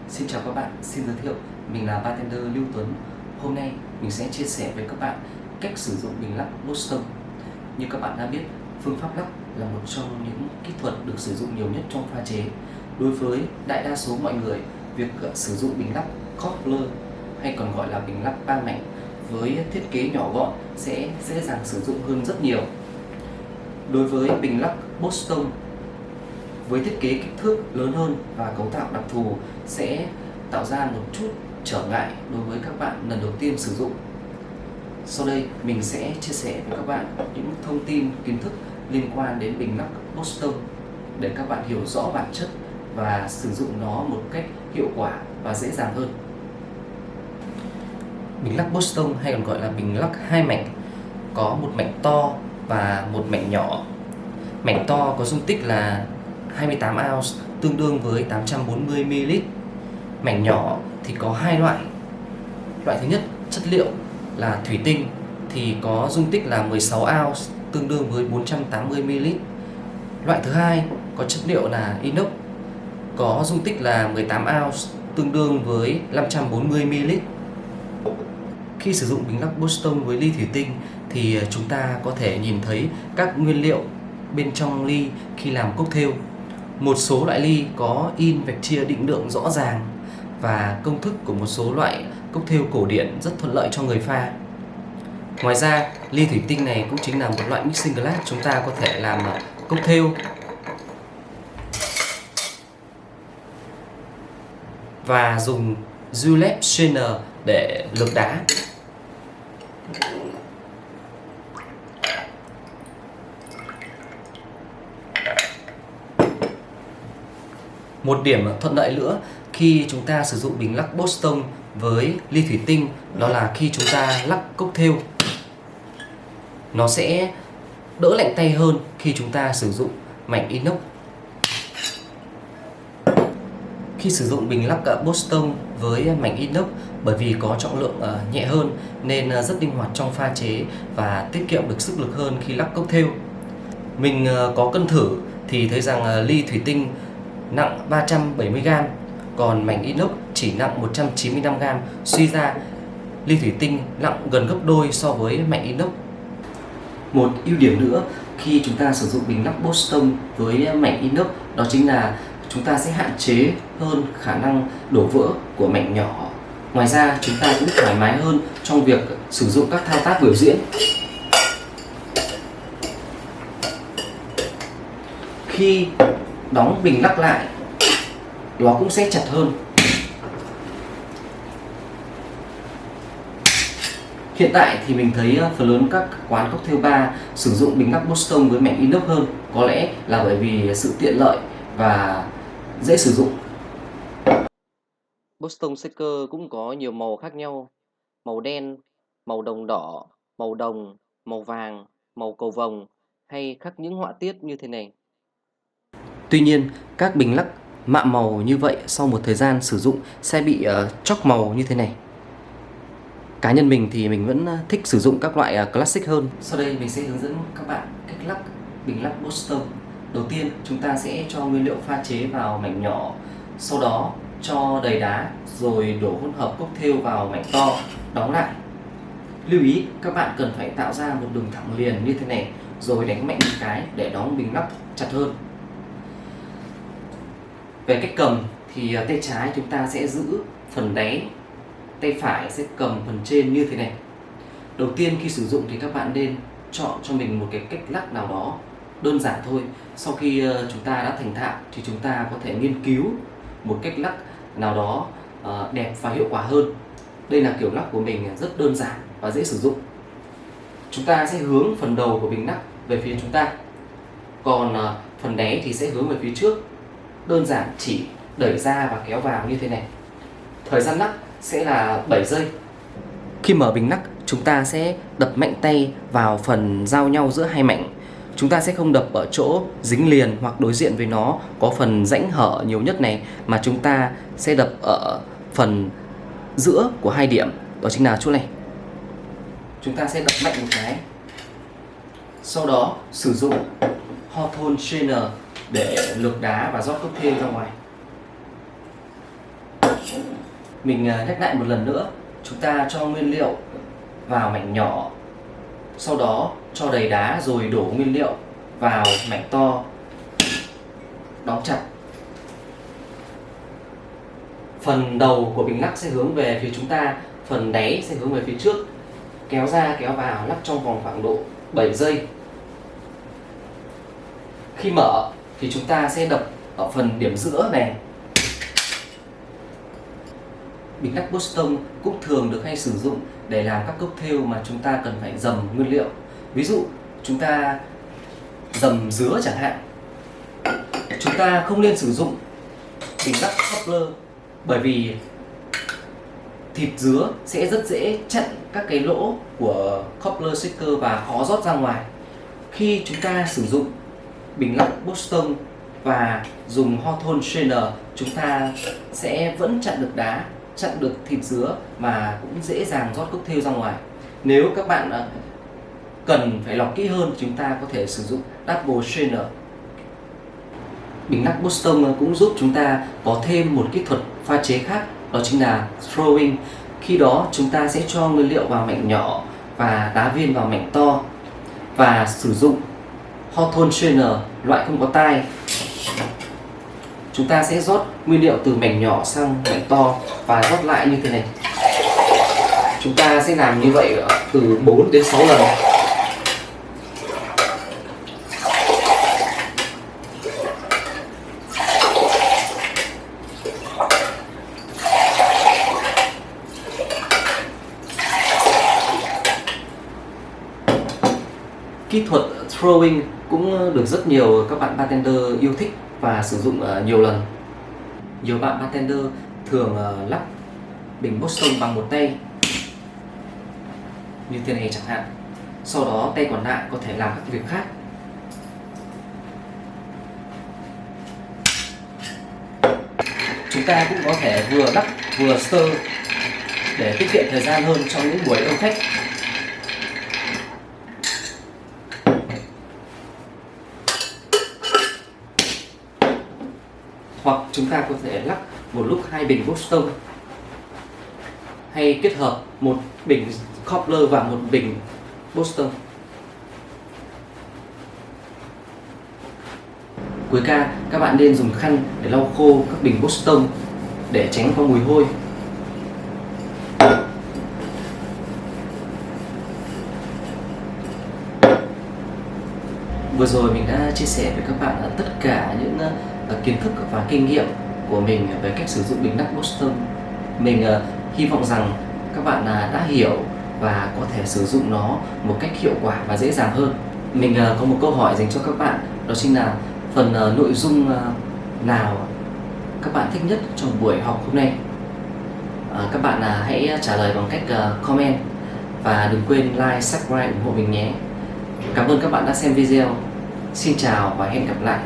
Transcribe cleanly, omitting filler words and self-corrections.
Xin chào các bạn, xin giới thiệu, mình là bartender Lưu Tuấn. Hôm nay mình sẽ chia sẻ với các bạn cách sử dụng bình lắc Boston. Như các bạn đã biết, phương pháp lắc là một trong những kỹ thuật được sử dụng nhiều nhất trong pha chế. Đối với đại đa số mọi người, việc sử dụng bình lắc cobbler hay còn gọi là bình lắc ba mảnh với thiết kế nhỏ gọn sẽ dễ dàng sử dụng hơn rất nhiều. Đối với bình lắc Boston với thiết kế kích thước lớn hơn và cấu tạo đặc thù sẽ tạo ra một chút trở ngại đối với các bạn lần đầu tiên sử dụng. Sau đây mình sẽ chia sẻ với các bạn những thông tin kiến thức liên quan đến bình lắc Boston để các bạn hiểu rõ bản chất và sử dụng nó một cách hiệu quả và dễ dàng hơn. Bình lắc Boston hay còn gọi là bình lắc hai mảnh có một mảnh to và một mảnh nhỏ. Mảnh to có dung tích là 28 ounce tương đương với 840 ml. Mảnh nhỏ thì có hai loại. Loại thứ nhất chất liệu là thủy tinh thì có dung tích là 16 ounce tương đương với 480 ml. Loại thứ hai có chất liệu là inox có dung tích là 18 ounce tương đương với 540 ml. Khi sử dụng bình lắc Boston với ly thủy tinh thì chúng ta có thể nhìn thấy các nguyên liệu bên trong ly khi làm cocktail. Một số loại ly có in vạch chia định lượng rõ ràng và công thức của một số loại cocktail cổ điển rất thuận lợi cho người pha. Ngoài ra, ly thủy tinh này cũng chính là một loại mixing glass chúng ta có thể làm cocktail và dùng julep strainer để lược đá. Một điểm thuận lợi nữa khi chúng ta sử dụng bình lắc Boston với ly thủy tinh đó là khi chúng ta lắc cocktail nó sẽ đỡ lạnh tay hơn khi chúng ta sử dụng mảnh inox. Khi sử dụng bình lắc Boston với mảnh inox bởi vì có trọng lượng nhẹ hơn nên rất linh hoạt trong pha chế và tiết kiệm được sức lực hơn khi lắc cocktail. Mình có cân thử thì thấy rằng ly thủy tinh nặng 370g, còn mảnh inox chỉ nặng 195g. Suy ra ly thủy tinh nặng gần gấp đôi so với mảnh inox. Một ưu điểm nữa khi chúng ta sử dụng bình lắc Boston với mảnh inox đó chính là chúng ta sẽ hạn chế hơn khả năng đổ vỡ của mảnh nhỏ. Ngoài ra chúng ta cũng thoải mái hơn trong việc sử dụng các thao tác biểu diễn. Khi đóng bình lắc lại nó cũng sẽ chặt hơn. Hiện tại thì mình thấy phần lớn các quán cocktail bar sử dụng bình lắc Boston với mảnh inox hơn, có lẽ là bởi vì sự tiện lợi và dễ sử dụng. Boston shaker cũng có nhiều màu khác nhau: màu đen, màu đồng đỏ, màu đồng, màu vàng, màu cầu vồng hay khắc những họa tiết như thế này. Tuy nhiên, các bình lắc mạ màu như vậy sau một thời gian sử dụng sẽ bị chóc màu như thế này. Cá nhân mình thì mình vẫn thích sử dụng các loại classic hơn. Sau đây mình sẽ hướng dẫn các bạn cách lắc bình lắc Boston. Đầu tiên chúng ta sẽ cho nguyên liệu pha chế vào mảnh nhỏ, sau đó cho đầy đá rồi đổ hỗn hợp cocktail vào mảnh to, đóng lại. Lưu ý các bạn cần phải tạo ra một đường thẳng liền như thế này rồi đánh mạnh một cái để đóng bình lắc chặt hơn. Về cách cầm thì tay trái chúng ta sẽ giữ phần đáy, tay phải sẽ cầm phần trên như thế này. Đầu tiên khi sử dụng thì các bạn nên chọn cho mình một cái cách lắc nào đó đơn giản thôi. Sau khi chúng ta đã thành thạo thì chúng ta có thể nghiên cứu một cách lắc nào đó đẹp và hiệu quả hơn. Đây là kiểu lắc của mình rất đơn giản và dễ sử dụng. Chúng ta sẽ hướng phần đầu của bình lắc về phía chúng ta, còn phần đáy thì sẽ hướng về phía trước. Đơn giản chỉ đẩy ra và kéo vào như thế này. Thời gian lắc sẽ là 7 giây. Khi mở bình lắc, chúng ta sẽ đập mạnh tay vào phần giao nhau giữa hai mảnh. Chúng ta sẽ không đập ở chỗ dính liền hoặc đối diện với nó có phần rãnh hở nhiều nhất này, mà chúng ta sẽ đập ở phần giữa của hai điểm, đó chính là chỗ này. Chúng ta sẽ đập mạnh một cái. Sau đó sử dụng Hawthorne strainer để lược đá và rót cocktail ra ngoài. Mình nhắc lại một lần nữa, chúng ta cho nguyên liệu vào mảnh nhỏ, sau đó cho đầy đá rồi đổ nguyên liệu vào mảnh to, đóng chặt. Phần đầu của bình lắc sẽ hướng về phía chúng ta, phần đáy sẽ hướng về phía trước. Kéo ra kéo vào, lắc trong vòng khoảng độ 7 giây. Khi mở thì chúng ta sẽ đập ở phần điểm giữa này. Bình lắc Boston cũng thường được hay sử dụng để làm các cocktail mà chúng ta cần phải dầm nguyên liệu. Ví dụ chúng ta dầm dứa chẳng hạn. Chúng ta không nên sử dụng bình lắc cobbler bởi vì thịt dứa sẽ rất dễ chặn các cái lỗ của cobbler shaker và khó rót ra ngoài. Khi chúng ta sử dụng bình lắc Boston và dùng Hawthorne strainer, chúng ta sẽ vẫn chặn được đá, chặn được thịt dứa mà cũng dễ dàng rót cocktail ra ngoài. Nếu các bạn cần phải lọc kỹ hơn, chúng ta có thể sử dụng double strainer. Bình lắc Boston cũng giúp chúng ta có thêm một kỹ thuật pha chế khác, đó chính là throwing. Khi đó chúng ta sẽ cho nguyên liệu vào mảnh nhỏ và đá viên vào mảnh to, và sử dụng Hawthorne strainer loại không có tai. Chúng ta sẽ rót nguyên liệu từ mảnh nhỏ sang mảnh to và rót lại như thế này. Chúng ta sẽ làm như vậy từ 4 đến 6 lần. Kỹ thuật throwing cũng được rất nhiều các bạn bartender yêu thích và sử dụng nhiều lần. Nhiều bạn bartender thường lắc bình Boston bằng một tay như thế này chẳng hạn. Sau đó tay còn lại có thể làm các việc khác. Chúng ta cũng có thể vừa lắc vừa stir để tiết kiệm thời gian hơn trong những buổi đông khách. Hoặc chúng ta có thể lắc một lúc 2 bình Boston, hay kết hợp một bình cobbler và một bình Boston. Cuối ca, các bạn nên dùng khăn để lau khô các bình Boston để tránh có mùi hôi. Vừa rồi mình đã chia sẻ với các bạn tất cả những kiến thức và kinh nghiệm của mình về cách sử dụng bình lắc Boston. Mình hy vọng rằng các bạn đã hiểu và có thể sử dụng nó một cách hiệu quả và dễ dàng hơn. Mình có một câu hỏi dành cho các bạn, đó chính là phần nội dung nào các bạn thích nhất trong buổi học hôm nay. Các bạn hãy trả lời bằng cách comment và đừng quên like, subscribe ủng hộ mình nhé. Cảm ơn các bạn đã xem video. Xin chào và hẹn gặp lại.